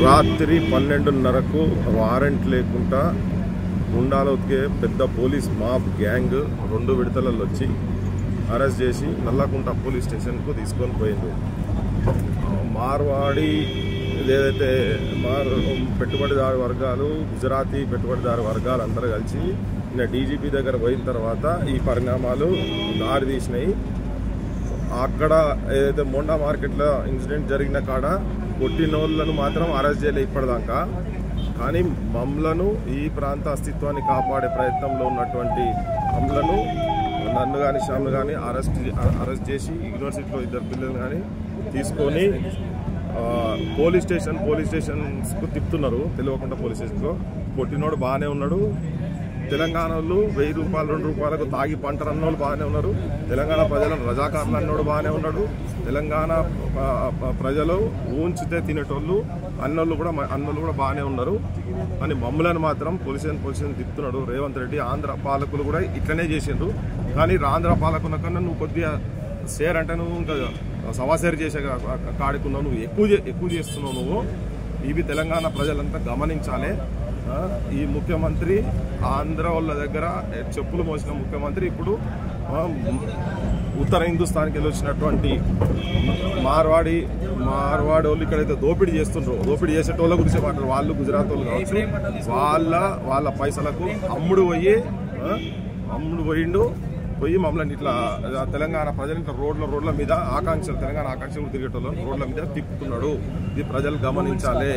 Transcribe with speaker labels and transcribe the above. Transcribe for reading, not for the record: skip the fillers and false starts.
Speaker 1: రాత్రి 12:30కు వారెంట్ లేకుండా గుండాలు ఉతికే పెద్ద పోలీస్ మాఫ్ గ్యాంగ్ 2 విడతలలో వచ్చి అరెస్ట్ చేసి నల్లకుంట పోలీస్ స్టేషన్కు తీసుకొని పోయింది. మార్వాడి ఏదైతే పెట్టుబడిదారు వర్గాలు, గుజరాతీ పెట్టుబడిదారు వర్గాలు అందరూ కలిసి నిన్న డీజీపీ దగ్గర పోయిన తర్వాత ఈ పరిణామాలు దారి తీసినాయి. అక్కడ ఏదైతే మోండా మార్కెట్లో ఇన్సిడెంట్ జరిగిన కాడ కొట్టినోళ్లను మాత్రం అరెస్ట్ చేయలే ఇప్పటిదాకా. కానీ మమ్మలను, ఈ ప్రాంత అస్తిత్వాన్ని కాపాడే ప్రయత్నంలో ఉన్నటువంటి మమ్మలను, నన్ను కానీ శ్యామ్ను కానీ అరెస్ట్ చేసి యూనివర్సిటీలో 2 పిల్లలు కానీ తీసుకొని పోలీస్ స్టేషన్స్కు తిప్పుతున్నారు. తెలియకుండా పోలీస్ స్టేషన్కు కొట్టినోడు బాగానే ఉన్నాడు. తెలంగాణలో 1000 రూపాయలు 2 రూపాయలకు తాగి పంటరు అన్నోళ్ళు బాగానే ఉన్నారు. తెలంగాణ ప్రజలను రజాకారులు అన్నోడు బాగానే ఉన్నాడు. తెలంగాణ ప్రజలు ఊంచితే తినేటోళ్ళు అన్నోళ్ళు కూడా బాగానే ఉన్నారు. అని మమ్మల్ని మాత్రం పోలీస్ స్టేషన్ తిప్పుతున్నాడు రేవంత్ రెడ్డి. ఆంధ్ర పాలకులు కూడా ఇట్లనే చేసిండ్రు. కానీ ఆంధ్ర పాలకుల కన్నా నువ్వు కొద్దిగా షేర్ అంటే నువ్వు ఇంకా సవాసేరు చేసే కాడుకున్నావు, నువ్వు ఎక్కువ చేస్తున్నావు. నువ్వు ఇవి తెలంగాణ ప్రజలంతా గమనించాలి. ఈ ముఖ్యమంత్రి ఆంధ్ర వాళ్ళ దగ్గర చెప్పులు మోసిన ముఖ్యమంత్రి ఇప్పుడు ఉత్తర హిందుస్థాన్కి వెళ్ళి వచ్చినటువంటి మార్వాడి వాళ్ళు ఇక్కడైతే దోపిడీ చేస్తుండ్రో, దోపిడీ చేసేటోళ్ళ గురించి మాట్లాడు. వాళ్ళు గుజరాత్ వాళ్ళు కావచ్చు, వాళ్ళ పైసలకు అమ్ముడు పోయి మమ్మల్ని ఇట్లా తెలంగాణ ప్రజలు ఇట్లా రోడ్ల మీద తెలంగాణ ఆకాంక్షలు తిరిగేటోళ్ళు రోడ్ల మీద తిప్పుతున్నాడు. ఇది ప్రజలు గమనించాలి.